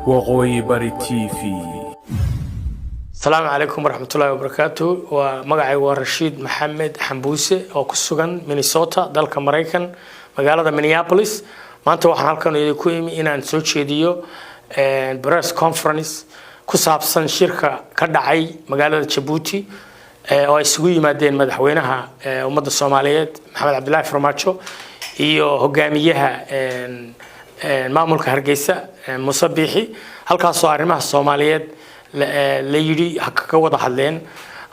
وقوي بري تي في. السلام عليكم ورحمة الله وبركاته. ومقعي ورشيد محمد حنبوسي أو كسوغان مينيسوتا دالك مريكان مقالة مينيابوليس. ما أنت وحنا هالكانوا يدكويمي إنا نسوتشي ديو بريس كونفرنس كسابسان شركة كدعي مقالة جيبوتي oo isugu yimaadeen madaxweynaha ummadda Soomaaliyeed Maxamed Cabdullaahi Farmaajo iyo hogaamiyaha maamulka Hargeysa Muuse Biixi halkaas oo arrimaha Soomaaliyeed la yiri ka wada hadleen.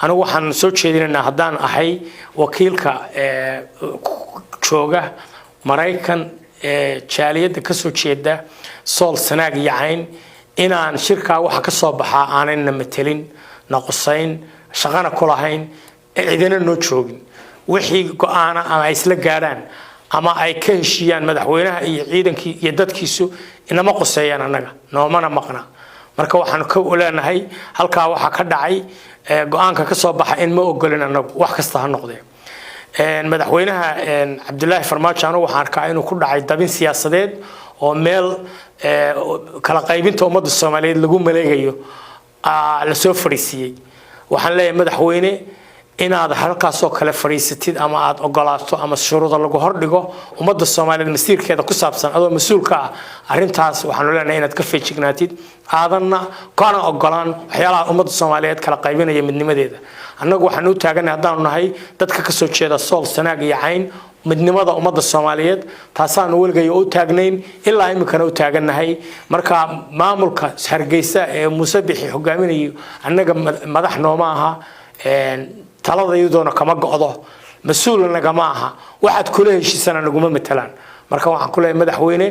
anigu waxaan soo jeedinaynaa haddaan ahay wakiilka jooga Mareykan jaaliyada ka soo jeeda Sool Sanaag iyo Cayn inaan shirka waxa ka soo baxaa aanayna metelin naqsayn shaqana kulahayn cidina noo joogin wixii go'aana ama isla gaaraan ama ay ka heshiyaan madaxweynaha iyo ciidankii iyo dadkiisu inama qoseeyaan anaga noomana maqna marka waxaan ka oleenahay halka waxa ka dhacay go'aanka ka soo baxa in ma ogolin anagu wax kasta ha noqdee madaxweynaha Cabdullaahi Farmaajo anigu waxaan arkaa inuu ku dhacay dabin siyaasadeed oo meel kala qaybinta ummadda Soomaaliyeed lagu maleegayo la soo fariisiyay waxaan leeyahay madaxweyne inaad halkaas oo kale fariisatid ama aad ogolaato ama shuruudo lagu hordhigo ummadda Soomaaliyeed masiirkeeda ku saabsan adoo mas'uulka ah arintaas waxaan leenahay inaad ka feejignaatid aadanna kana ogolaan waxyaalaha ummadda Soomaaliyeed kala qaybinaya midnimadeeda annagu waxaan u taaganahay haddaan nahay dadka ka soo jeeda Sool Sanaag iyo Cayn midnimada ummadda Soomaaliyeed taasaan walgayo u taagnayn ilaa imikana u taaganahay marka maamulka Hargeysa ee Muuse Biixi hogaaminayo annaga madax nooma aha talada iyadoo kama go'do mas'uulna kama aha waxaad kula heshiisana naguma matalaan marka waxaan ku leeyahay madaxweyne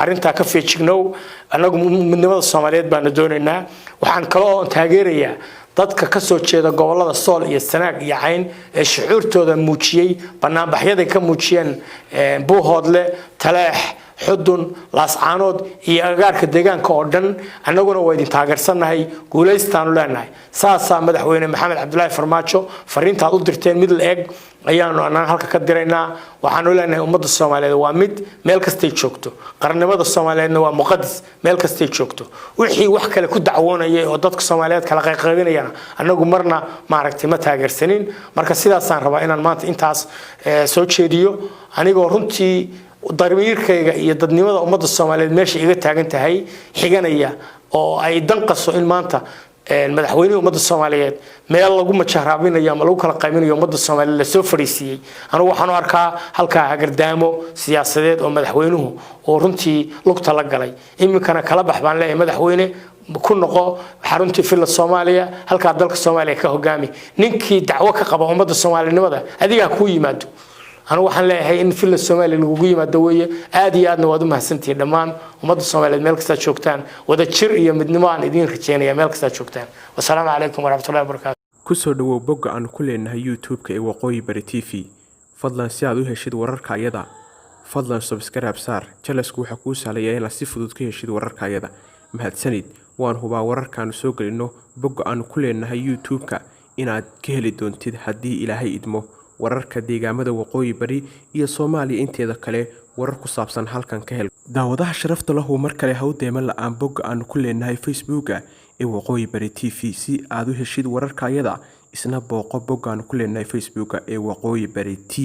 arinta ka feejignow annagu midnimada Soomaaliyeed baan doonaynaa waxaan kale oo taageerayaa dadka ka soo jeeda gobolada Sool iyo Sanaag iyo Cayn ee shucuurtooda muujiyay banaanbaxyada ka muujiyeen Buuhoodle Taleex Xudun Laascaanood iyo agaarka deegaanka oo dhan annaguna waa idin taageersanahay guuleystaan leenahay saasa madaxweyne Maxamed Cabdullaahi Farmaajo fariintaad u dirteen mid la eeg ayaanu anaan halka ka diraynaa waxaan u leenahay ummadda Soomaaliyeed waa mid meel kasta ay joogto qarannimada Soomaaliyeedna waa muqadas meel kasta ay joogto wixii wax kale ku dacwoonayay oo dadka Soomaaliyeed kala qaybinayaan annagu marna ma aragtay ma taageersanin marka sidaas aan rabaa inaan maanta intaas soo jeediyo anigoo runtii darbiirkayga iyo dadnimada ummadda Soomaaliyeed meesha iga taagan tahay xiganaya oo ay danqaso in maanta madaxweynaha ummadda Soomaaliyeed meel lagu majaraabinayo ama lagu kala qaybinayo ummadda Soomaaliyeed la soo fariisiyay anigu waxaan u arkaa halka hagardaamo siyaasadeed oo madaxweynuhu oo runtii lugta la galay imikana kala baxbaan leeyahay madaxweyne ku noqo xaruntii filla Soomaaliya halka dalka Soomaaliya ka hogaami ninkii dacwo ka qaba ummadda Soomaalinimada adiga ku yimaado أنا waxaan leeyahay in fil Soomaaliya lagu yimaado weeye aad iyo aadna waad u mahadsantihiin dhamaan ummadda Soomaaliyeed meel kasta joogtaan wada jir iyo midnimo aan idin rajeenayaa meel kasta joogtaan wassalaamu calaykum waraxmatullaahi wabarakaatuh ku soo dhawow bogga aan ku leenahay YouTube-ka ee Waqooyi Bari TV fadlan si aad u heshid wararka ayada fadlan subscribe saar channelku waxa kuu sahlayaa in la si fudud ka heshid wararka ayada mahadsanid waan hubaa wararkan soo galino bogga aan ku leenahay YouTube-ka inaad ka heli doontid haddii Ilaahay idmo wararka deegaamada Waqooyi Bari iyo Soomaaliya inteeda kale warar ku saabsan halkan ka hel daawadaha sharafta lahu mar kale ha u deeman la'aan bogga aan ku leenahay Facebook-ka ee Waqooyi Bari TV si aad u heshid wararka ayada isna booqo bogga aan ku leenahay Facebook-ka ee Waqooyi Bari TV